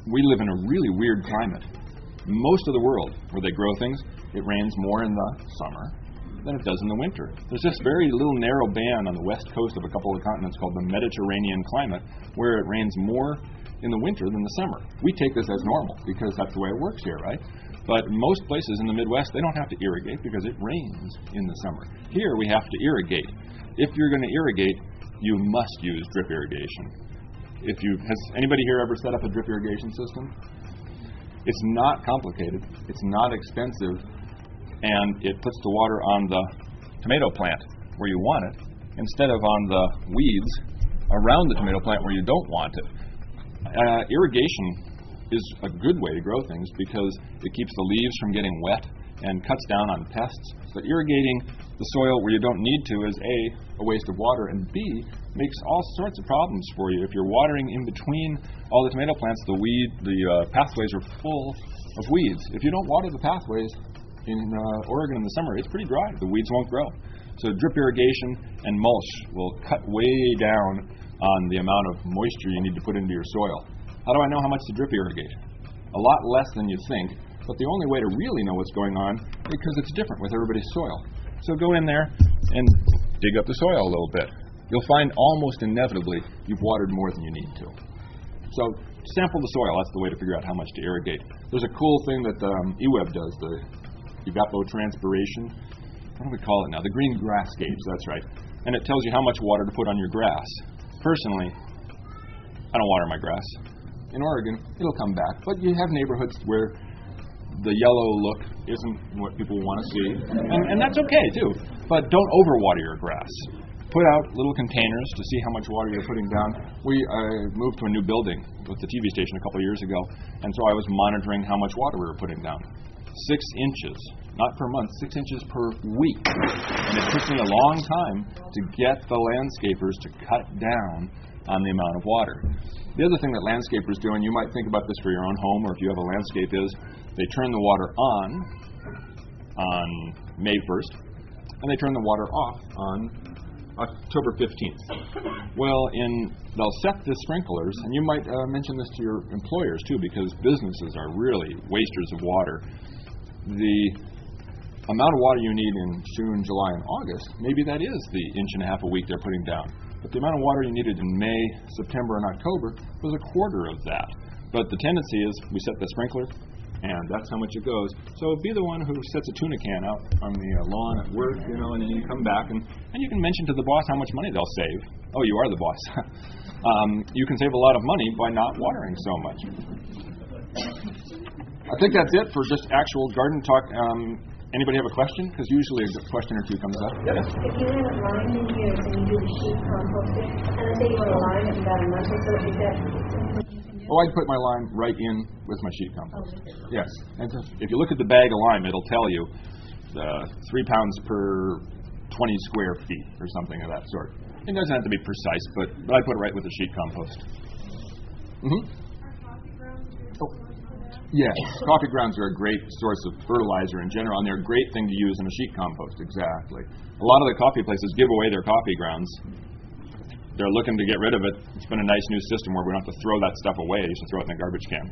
we live in a really weird climate. Most of the world where they grow things, it rains more in the summer than it does in the winter. There's this very little narrow band on the west coast of a couple of continents called the Mediterranean climate where it rains more in the winter than the summer. We take this as normal because that's the way it works here, right? But most places in the Midwest, they don't have to irrigate because it rains in the summer. Here we have to irrigate. If you're going to irrigate, you must use drip irrigation. Has anybody here ever set up a drip irrigation system? It's not complicated, it's not expensive, and it puts the water on the tomato plant where you want it, instead of on the weeds around the tomato plant where you don't want it. Irrigation is a good way to grow things because it keeps the leaves from getting wet and cuts down on pests. So irrigating the soil where you don't need to is a waste of water, and B, makes all sorts of problems for you. If you're watering in between all the tomato plants, the pathways are full of weeds. If you don't water the pathways in Oregon in the summer, it's pretty dry. The weeds won't grow. So drip irrigation and mulch will cut way down on the amount of moisture you need to put into your soil. How do I know how much to drip irrigate? A lot less than you think, but the only way to really know what's going on because it's different with everybody's soil. So go in there and dig up the soil a little bit. You'll find almost inevitably you've watered more than you need to. So sample the soil. That's the way to figure out how much to irrigate. There's a cool thing that EWEB does, the evapotranspiration. What do we call it now? The green grass gauge, that's right. And it tells you how much water to put on your grass. Personally, I don't water my grass. In Oregon, it'll come back. But you have neighborhoods where the yellow look isn't what people want to see. And that's okay, too. But don't overwater your grass. Put out little containers to see how much water you're putting down. We moved to a new building with the TV station a couple of years ago, and so I was monitoring how much water we were putting down. 6 inches, not per month, 6 inches per week. And it took me a long time to get the landscapers to cut down on the amount of water. The other thing that landscapers do, and you might think about this for your own home or if you have a landscape, is they turn the water on May 1st, and they turn the water off on October 15th. Well, they'll set the sprinklers, and you might mention this to your employers too, because businesses are really wasters of water. The amount of water you need in June, July, and August, maybe that is the 1.5 inches a week they're putting down. But the amount of water you needed in May, September, and October was a quarter of that. But the tendency is we set the sprinkler, and that's how much it goes. So be the one who sets a tuna can out on the lawn at work, and then you come back, and you can mention to the boss how much money they'll save. Oh, you are the boss. You can save a lot of money by not watering so much. I think that's it for just actual garden talk. Anybody have a question? Because usually a question or two comes up. Yes? If you have a line in here and you do the sheet composting, and let's say you want to line it in about a month or so, is that... Oh, I'd put my lime right in with my sheet compost. Yes. And if you look at the bag of lime, it'll tell you 3 pounds per 20 square feet or something of that sort. It doesn't have to be precise, but I put it right with the sheet compost. Yes, coffee grounds are a great source of fertilizer in general, and they're a great thing to use in a sheet compost, exactly. A lot of the coffee places give away their coffee grounds. They're looking to get rid of it. It's been a nice new system where we don't have to throw that stuff away. You should throw it in a garbage can.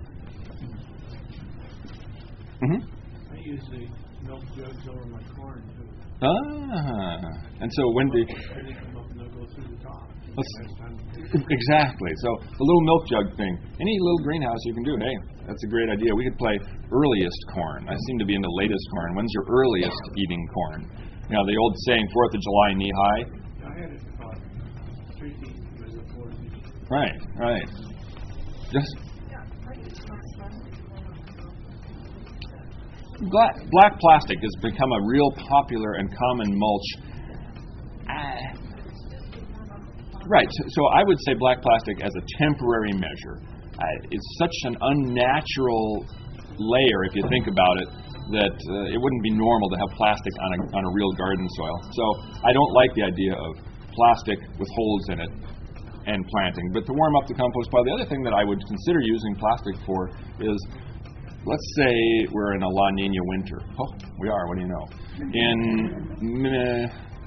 I use the milk jugs over my corn, too. And so when They come up and they'll go through the top. Exactly. So the little milk jug thing. Any little greenhouse you can do. Hey, that's a great idea. We could play earliest corn. I seem to be into latest corn. When's your earliest eating corn? You know, the old saying, 4th of July, knee high. I had it about 3 feet with the 4 feet. Right. Just black plastic has become a real popular and common mulch. Right. So I would say black plastic as a temporary measure. It's such an unnatural layer, if you think about it, that it wouldn't be normal to have plastic on a real garden soil. So I don't like the idea of plastic with holes in it and planting. But to warm up the compost pile, the other thing that I would consider using plastic for is, let's say we're in a La Nina winter. Oh, we are. What do you know?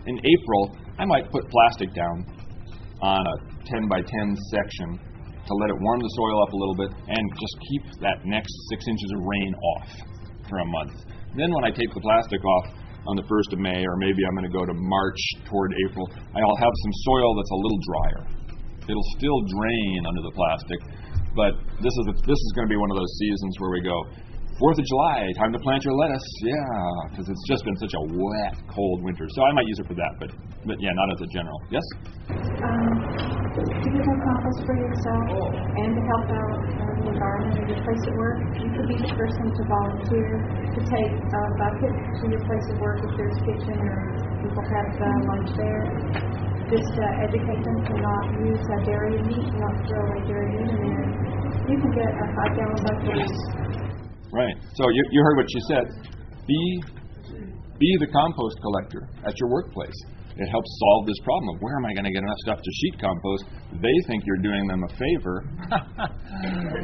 In April, I might put plastic down on a 10 by 10 section to let it warm the soil up a little bit and just keep that next 6 inches of rain off for a month. Then when I take the plastic off on the 1st of May, or maybe I'm going to go to March toward April, I'll have some soil that's a little drier. It'll still drain under the plastic, but this is going to be one of those seasons where we go, 4th of July, time to plant your lettuce. Yeah, because it's just been such a wet, cold winter. So I might use it for that, but yeah, not as a general. Yes? Do you have compost for yourself and to help out the environment or your place at work? You could be the person to volunteer to take a bucket to your place of work if there's kitchen or people have lunch there. Just educate them to not use dairy meat, not throw away dairy meat in there. You can get a 5-gallon bucket. Right. So you heard what she said. Be the compost collector at your workplace. It helps solve this problem of where am I going to get enough stuff to sheet compost? They think you're doing them a favor.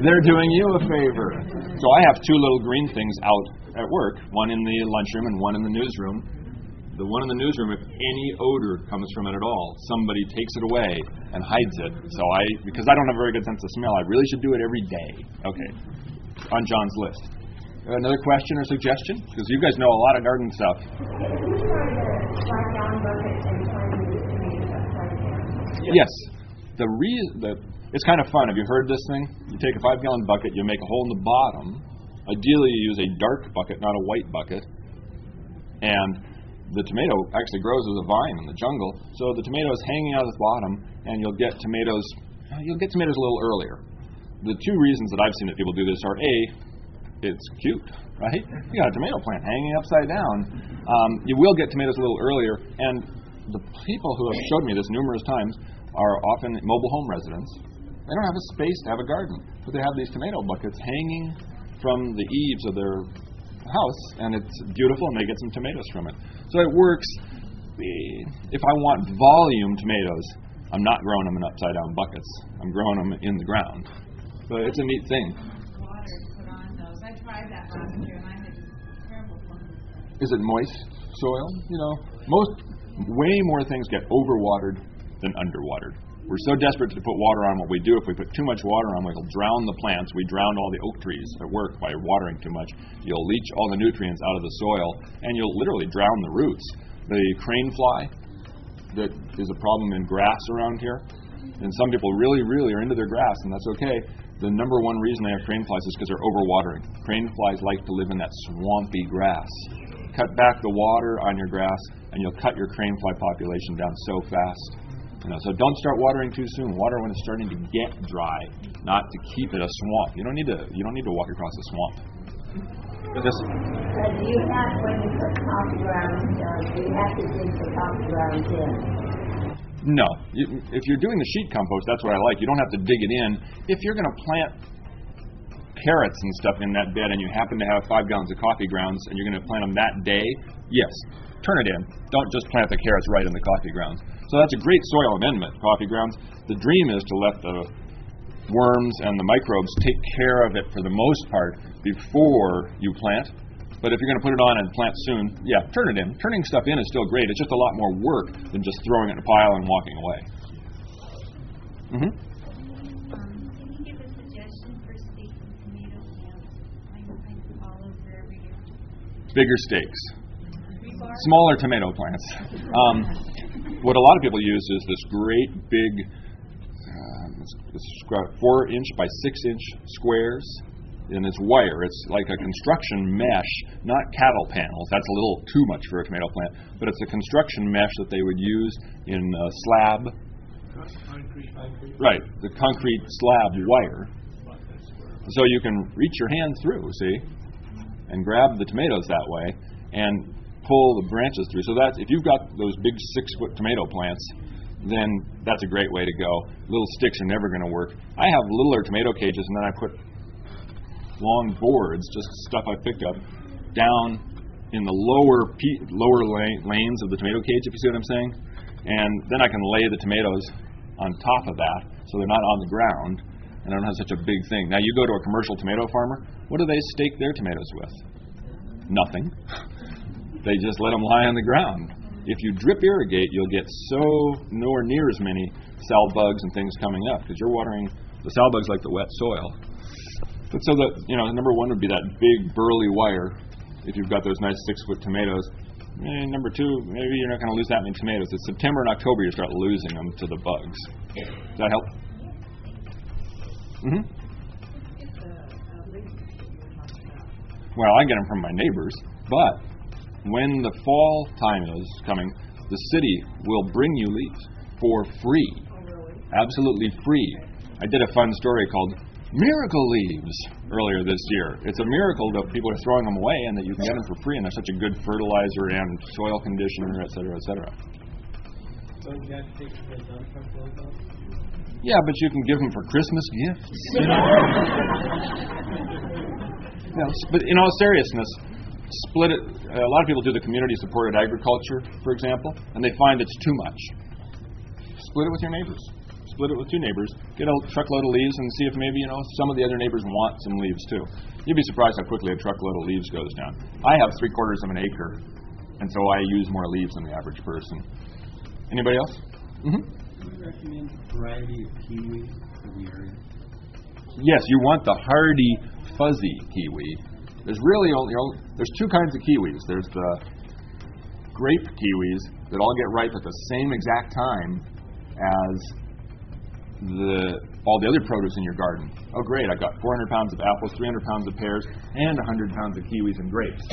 They're doing you a favor. So I have 2 little green things out at work, one in the lunchroom and one in the newsroom. The one in the newsroom, if any odor comes from it at all, somebody takes it away and hides it. So because I don't have a very good sense of smell, I really should do it every day. Okay, on John's list. Another question or suggestion? Because you guys know a lot of garden stuff. Yes. It's kind of fun. Have you heard this thing? You take a 5-gallon bucket, you make a hole in the bottom. Ideally, you use a dark bucket, not a white bucket. And the tomato actually grows as a vine in the jungle. So the tomato is hanging out at the bottom, and you'll get tomatoes a little earlier. The two reasons that I've seen that people do this are, A, it's cute, right? You got a tomato plant hanging upside down. You will get tomatoes a little earlier, and the people who have showed me this numerous times are often mobile home residents. They don't have a space to have a garden, but they have these tomato buckets hanging from the eaves of their house, and it's beautiful, and they get some tomatoes from it. So it works. If I want volume tomatoes, I'm not growing them in upside-down buckets. I'm growing them in the ground. But it's a neat thing. Water to put on those. I tried that last year, and I had terrible fun. Is it moist soil? Way more things get overwatered than underwatered. We're so desperate to put water on what we do. If we put too much water on, we'll drown the plants. We drowned all the oak trees at work by watering too much. You'll leach all the nutrients out of the soil, and you'll literally drown the roots. The crane fly that is a problem in grass around here, and some people really, really are into their grass, and that's okay. The number one reason they have crane flies is because they're overwatering. Crane flies like to live in that swampy grass. Cut back the water on your grass, and you'll cut your crane fly population down so fast. So don't start watering too soon. Water when it's starting to get dry, not to keep it a swamp. You don't need to walk across a swamp. Do you have, when you put coffee grounds, do you have to dig the coffee grounds in? No. If you're doing the sheet compost, that's what I like. You don't have to dig it in. If you're going to plant carrots and stuff in that bed and you happen to have 5 gallons of coffee grounds and you're going to plant them that day, yes, turn it in. Don't just plant the carrots right in the coffee grounds. So that's a great soil amendment, coffee grounds. The dream is to let the worms and the microbes take care of it for the most part before you plant. But if you're going to put it on and plant soon, yeah, turn it in. Turning stuff in is still great. It's just a lot more work than just throwing it in a pile and walking away. Can you give a suggestion for staking tomato plants? I fall over every year. Bigger stakes. Smaller tomato plants. What a lot of people use is this great big 4-inch by 6-inch squares, and it's wire. It's like a construction mesh, not cattle panels. That's a little too much for a tomato plant, but it's a construction mesh that they would use in a slab. Concrete. Right, the concrete slab wire. So you can reach your hand through, see, and grab the tomatoes that way, and pull the branches through. So that's, if you've got those big 6-foot tomato plants, then that's a great way to go. Little sticks are never going to work. I have littler tomato cages, and then I put long boards, just stuff I picked up, down in the lower lanes of the tomato cage, if you see what I'm saying. And then I can lay the tomatoes on top of that, so they're not on the ground, and I don't have such a big thing. Now, you go to a commercial tomato farmer, what do they stake their tomatoes with? Nothing. They just let them lie on the ground. If you drip irrigate, you'll get nowhere near as many sow bugs and things coming up, because you're watering the sow bugs like the wet soil. But so number one would be that big burly wire. If you've got those nice 6-foot tomatoes. Number two, maybe you're not going to lose that many tomatoes. It's September and October you start losing them to the bugs. Does that help? Well, I get them from my neighbors, but when the fall time is coming, the city will bring you leaves for free. Oh, really? Absolutely free. I did a fun story called Miracle Leaves earlier this year. It's a miracle that people are throwing them away and that you can get them for free, and they're such a good fertilizer and soil conditioner, et cetera, et cetera. So you have to take the dump truck load off? Yeah, but you can give them for Christmas gifts. But in all seriousness, split it. A lot of people do the community-supported agriculture, for example, and they find it's too much. Split it with your neighbors. Split it with 2 neighbors. Get a truckload of leaves and see if maybe some of the other neighbors want some leaves too. You'd be surprised how quickly a truckload of leaves goes down. I have 3/4 of an acre And so I use more leaves than the average person. Anybody else? Mm-hmm. Do you recommend a variety of kiwis for the area? Yes, you want the hardy, fuzzy kiwi. There's really there's two kinds of kiwis. There's the grape kiwis that all get ripe at the same exact time as all the other produce in your garden. Oh, great, I've got 400 pounds of apples, 300 pounds of pears, and 100 pounds of kiwis and grapes.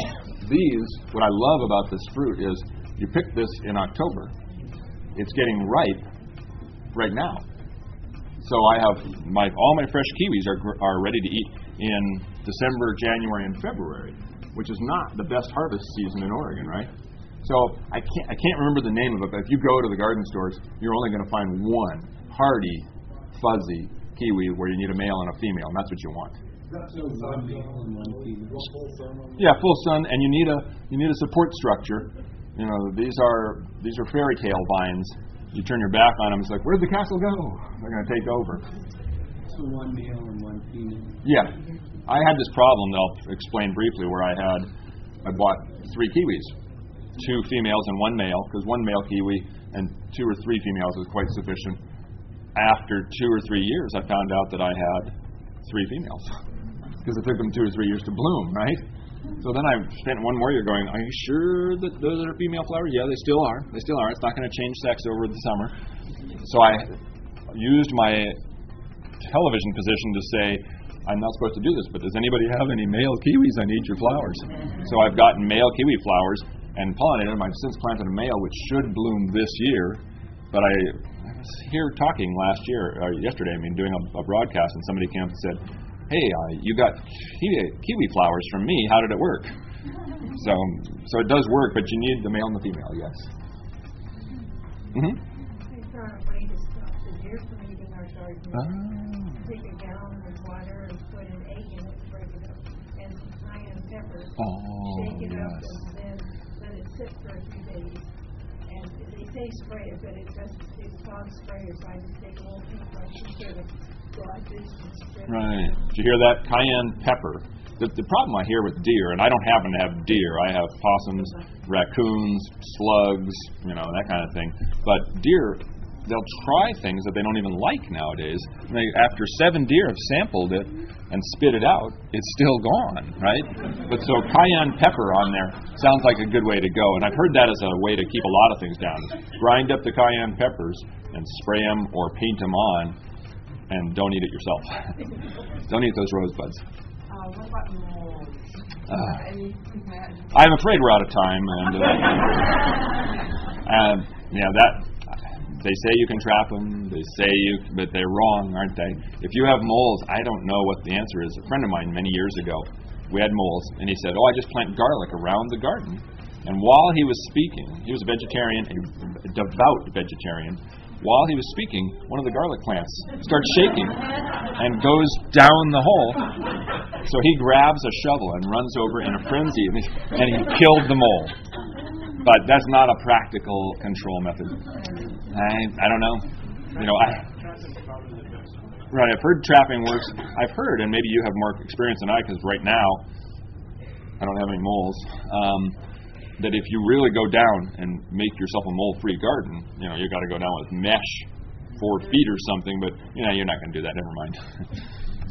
These, what I love about this fruit is you pick this in October. It's getting ripe right now. So I have all my fresh kiwis are ready to eat in December, January, and February, which is not the best harvest season in Oregon, right? So I can't remember the name of it, but if you go to the garden stores, you're only going to find one hardy, fuzzy kiwi where you need a male and a female, and that's what you want. So one male and one female. Yeah, full sun, and you need a support structure. You know, these are fairy tale vines. You turn your back on them, it's like, where'd the castle go? They're going to take over. So one male and one female. Yeah, I had this problem that I'll explain briefly where I bought 3 kiwis, 2 females and 1 male, because 1 male kiwi and 2 or 3 females is quite sufficient. After 2 or 3 years, I found out that I had 3 females because it took them 2 or 3 years to bloom, right? So then I spent 1 more year going, are you sure that those are female flowers? Yeah, they still are. They still are. It's not going to change sex over the summer. So I used my television position to say, I'm not supposed to do this, but does anybody have any male kiwis? I need your flowers. So I've gotten male kiwi flowers and pollinated them. I've since planted a male, which should bloom this year. But I was here talking yesterday, doing a broadcast, and somebody came up and said, hey, you got kiwi flowers from me. How did it work? So it does work, but you need the male and the female, yes. Mm-hmm. I found a way to stop the deer from eating our garden. Take a gallon of water and put an egg in it, break it up, and some cayenne pepper. Shake it up and then let it sit for a few days. And they say spray it, but it's called sprayer, so I just take a little paintbrush and sort of go like this and spray it. Right. Did you hear that? Cayenne pepper. The problem I hear with deer, and I don't happen to have deer, I have possums, raccoons, slugs, that kind of thing. But deer, they'll try things that they don't even like nowadays. After 7 deer have sampled it and spit it out, it's still gone, right? But so cayenne pepper on there sounds like a good way to go. And I've heard that as a way to keep a lot of things down. Grind up the cayenne peppers and spray them or paint them on, and don't eat it yourself. Don't eat those rosebuds. What about moles? I'm afraid we're out of time, and they say you can trap them. They say but they're wrong, aren't they? If you have moles, I don't know what the answer is. A friend of mine many years ago, we had moles, and he said, I just plant garlic around the garden. And while he was speaking, he was a vegetarian, a devout vegetarian. While he was speaking, one of the garlic plants starts shaking and goes down the hole. So he grabs a shovel and runs over in a frenzy, and he killed the mole. But that's not a practical control method. I don't know. Right, I've heard trapping works. I've heard, and maybe you have more experience than I, because right now I don't have any moles. That if you really go down and make yourself a mole-free garden, you got to go down with mesh 4 feet or something, but you're not going to do that. Never mind.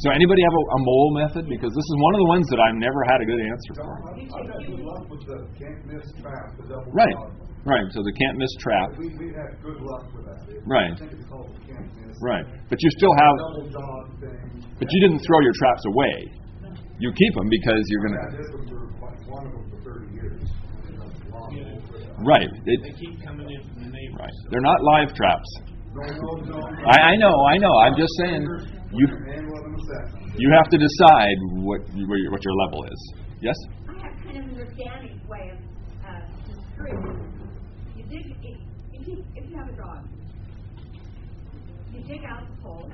So anybody have a mole method? Because this is one of the ones that I've never had a good answer for. I've had good luck with the can't-miss trap, the double Right. dog. Right, so the can't-miss trap. We had good luck with that. Right. I think it's called the can't-miss. Right, but you still have... Double dog thing. But you didn't throw your traps away. You keep them because you're going to... I did them for one of them for 30 years. Right. They keep coming in from the neighbors. Right. They're not live traps. No. I know. I'm just saying you have to decide what your level is. Yes? I have kind of an organic way of discouraging. You dig, if you have a dog, you dig out the hole,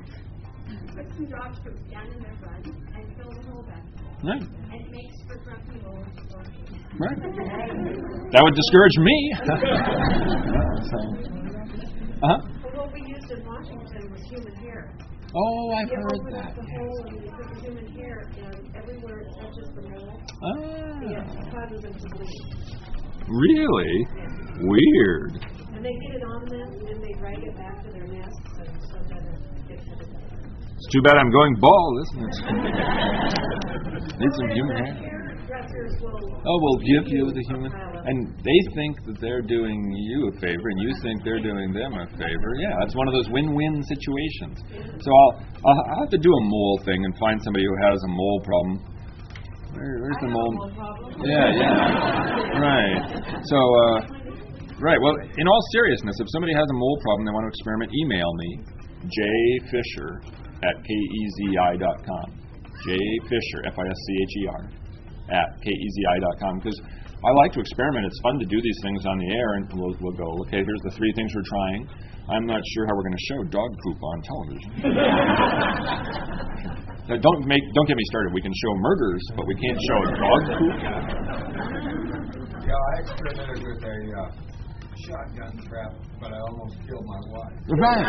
put some dog food down in their run, and fill the hole back. Right. And it makes for grumpy moles. Right. That would discourage me. Well, what we used in Washington was human hair. Oh, I've You heard open that. up the hole and you put the human hair, and everywhere it touches the mole, Ah. it causes them to bleed. Really? Weird. And they get it on them, and they drag it back to their nests, and so that it gets to the better. It's too bad I'm going bald, isn't it? Need some human hair. Dressers will Oh, we'll give you the human. And they think that they're doing you a favor, and you think they're doing them a favor. Yeah, it's one of those win-win situations. So I'll have to do a mole thing and find somebody who has a mole problem. Where's the mole? Yeah. Right. So, right. Well, in all seriousness, if somebody has a mole problem, they want to experiment, email me, jfischer@kezi.com. jfischer, Fischer, @kezi.com, because I like to experiment. It's fun to do these things on the air, and we'll go, okay, here's the 3 things we're trying. I'm not sure how we're going to show dog poop on television. Now, don't get me started. We can show murders, but we can't show dog poop. Yeah, I experimented with a shotgun trap, but I almost killed my wife. Right.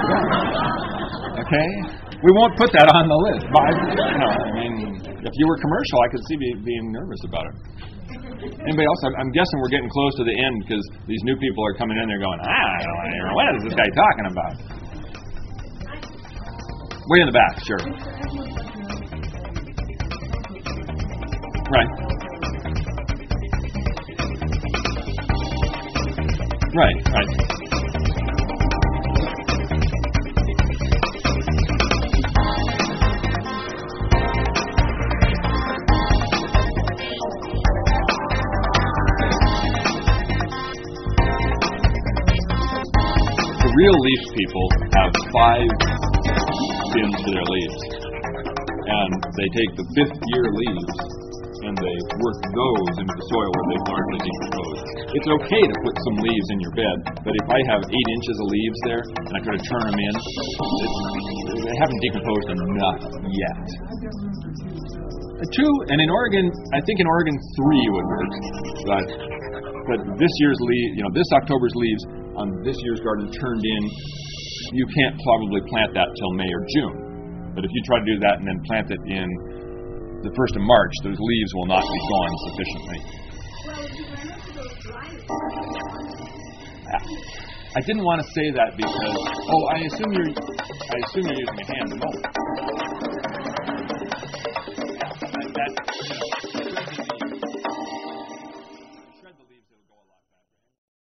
Okay. We won't put that on the list. But I mean, if you were commercial, I could see being nervous about it. Anybody else? I'm guessing we're getting close to the end because these new people are coming in there going, what is this guy talking about? Way in the back, sure. Right. The real leaf people have 5 bins for their leaves, and they take the 5th year leaves and they work those into the soil where they've largely decomposed. It's okay to put some leaves in your bed, but if I have 8 inches of leaves there and I try to turn them in, they haven't decomposed enough yet. 2, and in Oregon, I think in Oregon 3 would work, but this year's this October's leaves on this year's garden turned in, you can't probably plant that till May or June. But if you try to do that and then plant it in the 1st of March, those leaves will not be gone sufficiently. I didn't want to say that because I assume you're using a hand to mow.